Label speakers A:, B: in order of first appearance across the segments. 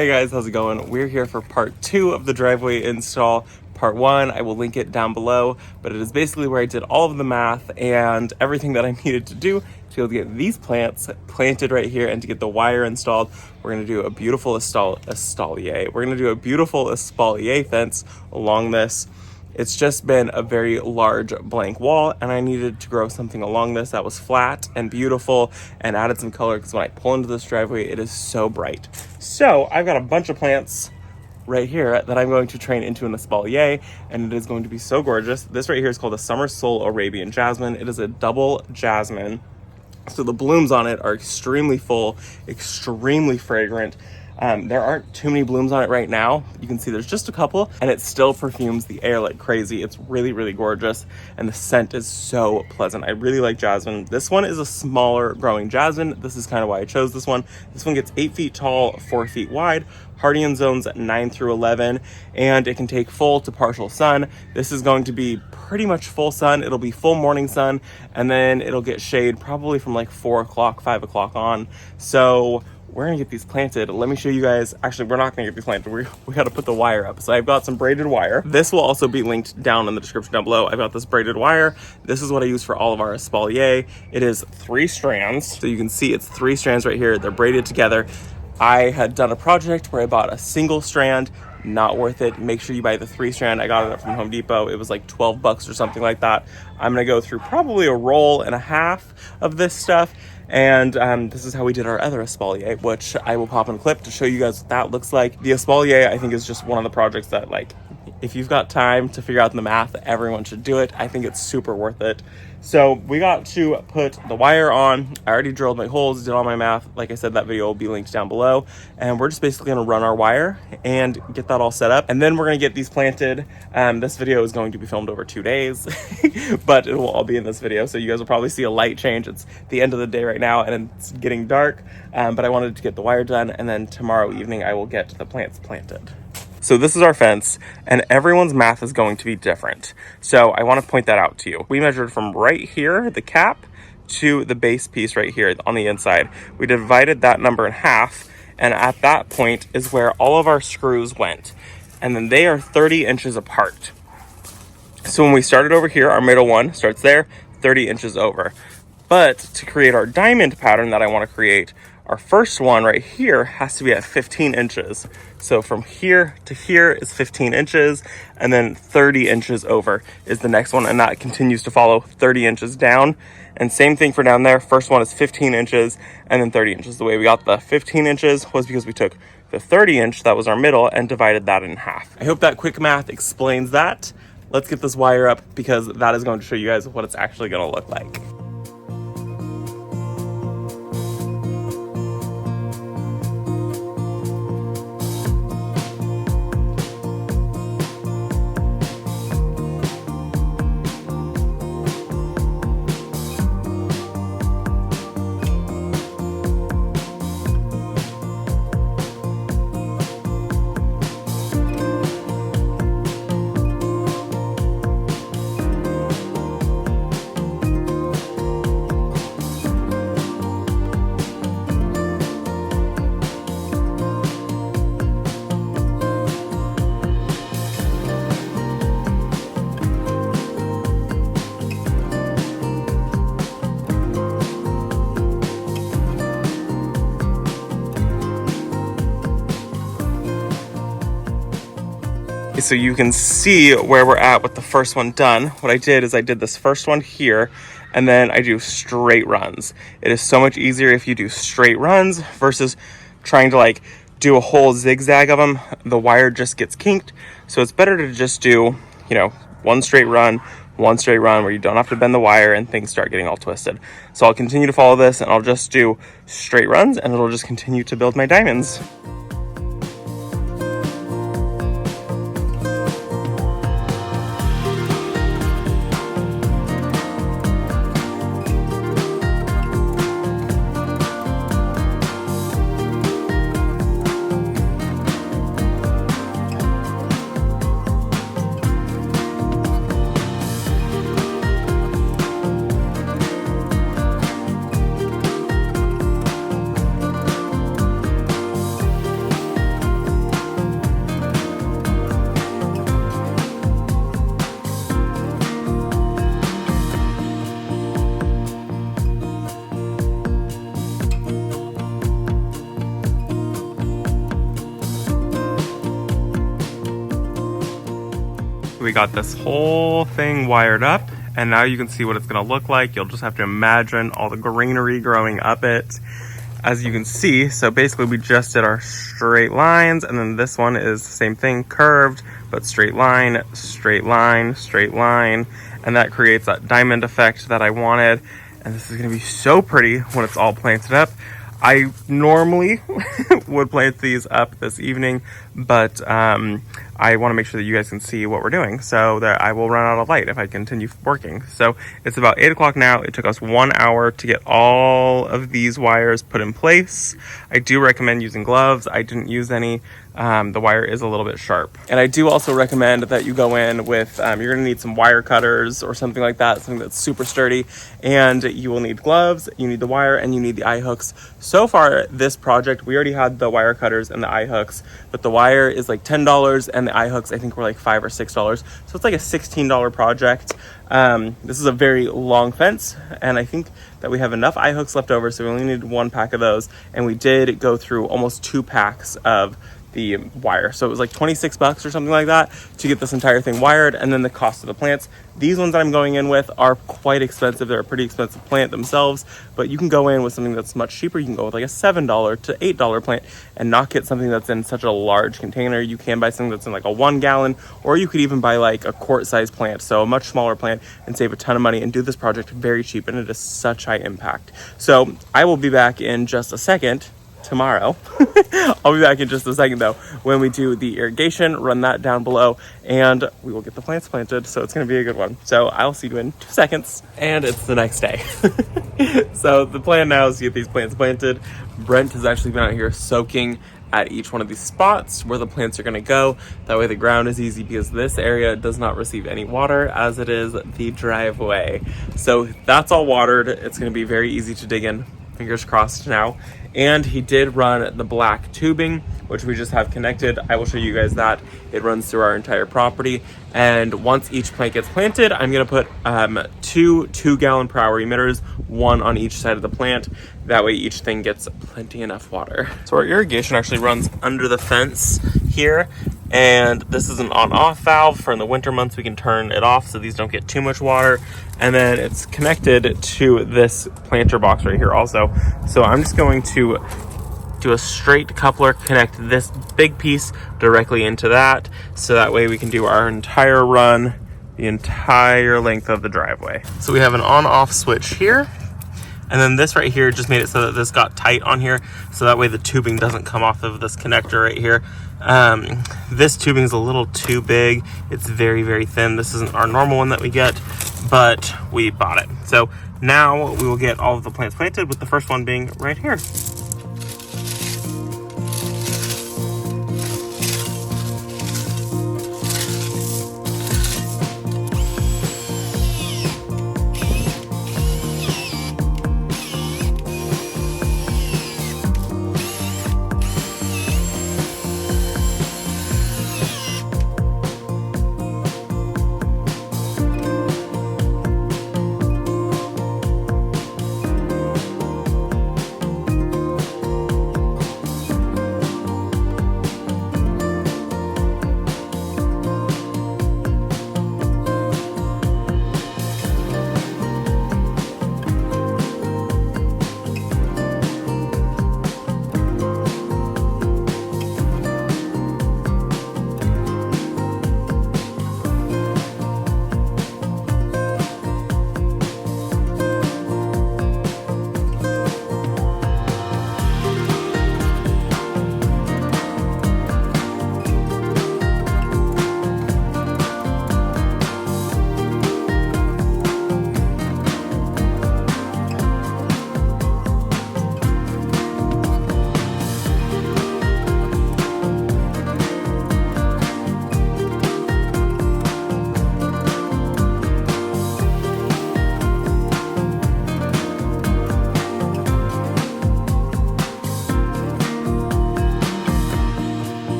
A: Hey guys, how's it going? We're here for part 2 of the driveway install. Part 1, I will link it down below, but it is basically where I did all of the math and everything that I needed to do to be able to get these plants planted right here and to get the wire installed. We're gonna do a beautiful Espalier. We're gonna do a beautiful Espalier fence along this. It's just been a very large blank wall, and I needed to grow something along this that was flat and beautiful and added some color, because when I pull into this driveway, it is so bright. So I've got a bunch of plants right here that I'm going to train into an Espalier, and it is going to be so gorgeous. This right here is called a Summer Soul Arabian Jasmine. It is a double jasmine. So the blooms on it are extremely full, extremely fragrant. There aren't too many blooms on it right now. You can see there's just a couple, and it still perfumes the air like crazy. It's really, really gorgeous, and the scent is so pleasant. I really like jasmine. This one is a smaller growing jasmine. This is kind of why I chose this one. This one gets 8 feet tall, 4 feet wide, hardy in zones 9 through 11, and it can take full to partial sun. This is going to be pretty much full sun. It'll be full morning sun, and then it'll get shade probably from like 4 o'clock, 5 o'clock on. So we're gonna get these planted. Let me show you guys. Actually, we're not gonna get these planted. We gotta put the wire up. So I've got some braided wire. This will also be linked down in the description down below. I've got this braided wire. This is what I use for all of our Espalier. It is 3 strands. So you can see it's 3 strands right here. They're braided together. I had done a project where I bought a single strand. Not worth it. Make sure you buy the 3 strand. I got it from Home Depot. It was like 12 bucks or something like that. I'm gonna go through probably a roll and a half of this stuff. And this is how we did our other Espalier, which I will pop in a clip to show you guys what that looks like. The Espalier, I think, is just one of the projects that, like, if you've got time to figure out the math, everyone should do it. I think it's super worth it. So we got to put the wire on. I already drilled my holes, did all my math. Like I said, that video will be linked down below. And we're just basically gonna run our wire and get that all set up. And then we're gonna get these planted. This video is going to be filmed over 2 days, but it will all be in this video. So you guys will probably see a light change. It's the end of the day right now and it's getting dark. But I wanted to get the wire done, and then tomorrow evening I will get the plants planted. So this is our fence, and everyone's math is going to be different. So I want to point that out to you. We measured from right here, the cap, to the base piece right here on the inside. We divided that number in half, and at that point is where all of our screws went. And then they are 30 inches apart. So when we started over here, our middle one starts there, 30 inches over. But to create our diamond pattern that I want to create, our first one right here has to be at 15 inches. So from here to here is 15 inches, and then 30 inches over is the next one, and that continues to follow 30 inches down. And same thing for down there. First one is 15 inches, and then 30 inches. The way we got the 15 inches was because we took the 30 inch, that was our middle, and divided that in half. I hope that quick math explains that. Let's get this wire up, because that is going to show you guys what it's actually gonna look like. So you can see where we're at with the first one done. What I did is I did this first one here, and then I do straight runs. It is so much easier if you do straight runs versus trying to like do a whole zigzag of them. The wire just gets kinked. So it's better to just do, you know, one straight run where you don't have to bend the wire and things start getting all twisted. So I'll continue to follow this, and I'll just do straight runs, and it'll just continue to build my diamonds. We got this whole thing wired up, and now you can see what it's gonna look like. You'll just have to imagine all the greenery growing up it. As you can see, so basically we just did our straight lines, and then this one is the same thing, curved, but straight line, straight line, straight line, and that creates that diamond effect that I wanted. And this is gonna be so pretty when it's all planted up. I normally would plant these up this evening, but I want to make sure that you guys can see what we're doing, so that I will run out of light if I continue working. So it's about 8 o'clock now. It took us 1 hour to get all of these wires put in place. I do recommend using gloves. I didn't use any. The wire is a little bit sharp. And I do also recommend that you go in with, you're gonna need some wire cutters or something like that, something that's super sturdy, and you will need gloves, you need the wire, and you need the eye hooks. So far, this project, we already had the wire cutters and the eye hooks, but the wire is like $10, and the eye hooks, I think, were like $5 or $6. So it's like a $16 project. This is a very long fence, and I think that we have enough eye hooks left over, so we only need 1 pack of those, and we did go through almost 2 packs of the wire. So it was like 26 bucks or something like that to get this entire thing wired, and then the cost of the plants. These ones that I'm going in with are quite expensive. They're a pretty expensive plant themselves, but you can go in with something that's much cheaper. You can go with like a $7 to $8 plant and not get something that's in such a large container. You can buy something that's in like a 1 gallon, or you could even buy like a quart size plant, so a much smaller plant, and save a ton of money and do this project very cheap, and it is such high impact. So I will be back in just a second. Tomorrow. I'll be back in just a second though when we do the irrigation, run that down below, and we will get the plants planted, so it's going to be a good one. So I'll see you in 2 seconds. And it's the next day. So the plan now is to get these plants planted. Brent has actually been out here soaking at each one of these spots where the plants are going to go. That way the ground is easy, because this area does not receive any water, as it is the driveway. So that's all watered. It's going to be very easy to dig in. Fingers crossed now. And he did run the black tubing, which we just have connected. I will show you guys that. It runs through our entire property. And once each plant gets planted, I'm gonna put 2 2-gallon per hour emitters, 1 on each side of the plant. That way each thing gets plenty enough water. So our irrigation actually runs under the fence here. And this is an on-off valve. For in the winter months, we can turn it off so these don't get too much water. And then it's connected to this planter box right here also. So I'm just going to do a straight coupler, connect this big piece directly into that, so that way we can do our entire run, the entire length of the driveway. So we have an on-off switch here. And then this right here just made it so that this got tight on here, so that way the tubing doesn't come off of this connector right here. This tubing is a little too big. It's very, very thin. This isn't our normal one that we get, but we bought it. So now we will get all of the plants planted, with the first one being right here.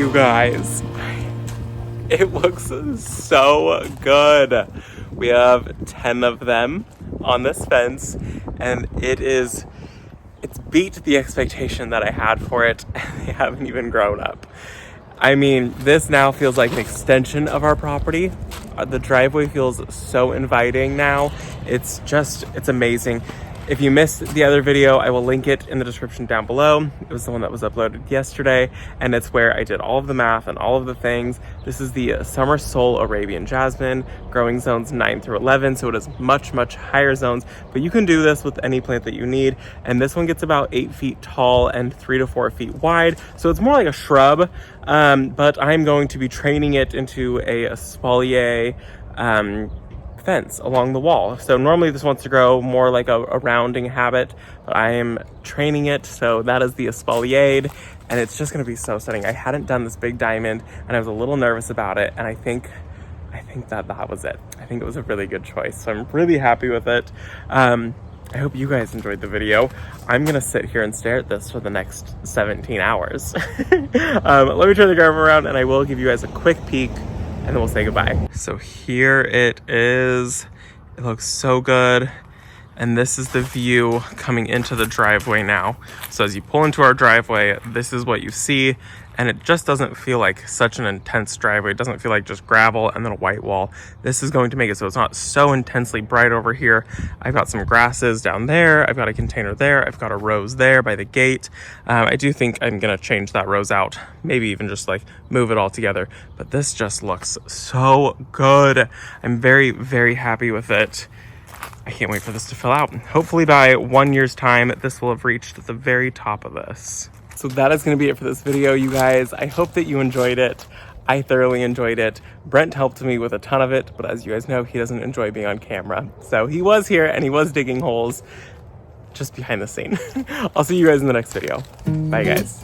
A: You guys, it looks so good. We have 10 of them on this fence, and it's beat the expectation that I had for it, and they haven't even grown up. I mean, this now feels like an extension of our property. The driveway feels so inviting now. It's amazing. If you missed the other video, I will link it in the description down below. It was the one that was uploaded yesterday, and it's where I did all of the math and all of the things. This is the Summer Soul Arabian Jasmine, growing zones 9 through 11, so it is much, much higher zones, but you can do this with any plant that you need. And this one gets about 8 feet tall and 3 to 4 feet wide, so it's more like a shrub, but I'm going to be training it into a Espalier fence along the wall. So normally this wants to grow more like a rounding habit, but I am training it, so that is the Espalier, and it's just going to be so stunning. I hadn't done this big diamond, and I was a little nervous about it, and I think that was it. I think it was a really good choice, so I'm really happy with it. I hope you guys enjoyed the video. I'm gonna sit here and stare at this for the next 17 hours. Let me turn the camera around, and I will give you guys a quick peek, and then we'll say goodbye. So here it is. It looks so good. And this is the view coming into the driveway now. So as you pull into our driveway, this is what you see. And it just doesn't feel like such an intense driveway. It doesn't feel like just gravel and then a white wall. This is going to make it so it's not so intensely bright over here. I've got some grasses down there. I've got a container there. I've got a rose there by the gate. I do think I'm gonna change that rose out. Maybe even just like move it all together. But this just looks so good. I'm very, very happy with it. I can't wait for this to fill out. Hopefully by 1 year's time, this will have reached the very top of this. So that is going to be it for this video, you guys. I hope that you enjoyed it. I thoroughly enjoyed it. Brent helped me with a ton of it, but as you guys know, he doesn't enjoy being on camera. So he was here and he was digging holes just behind the scene. I'll see you guys in the next video. Bye, guys.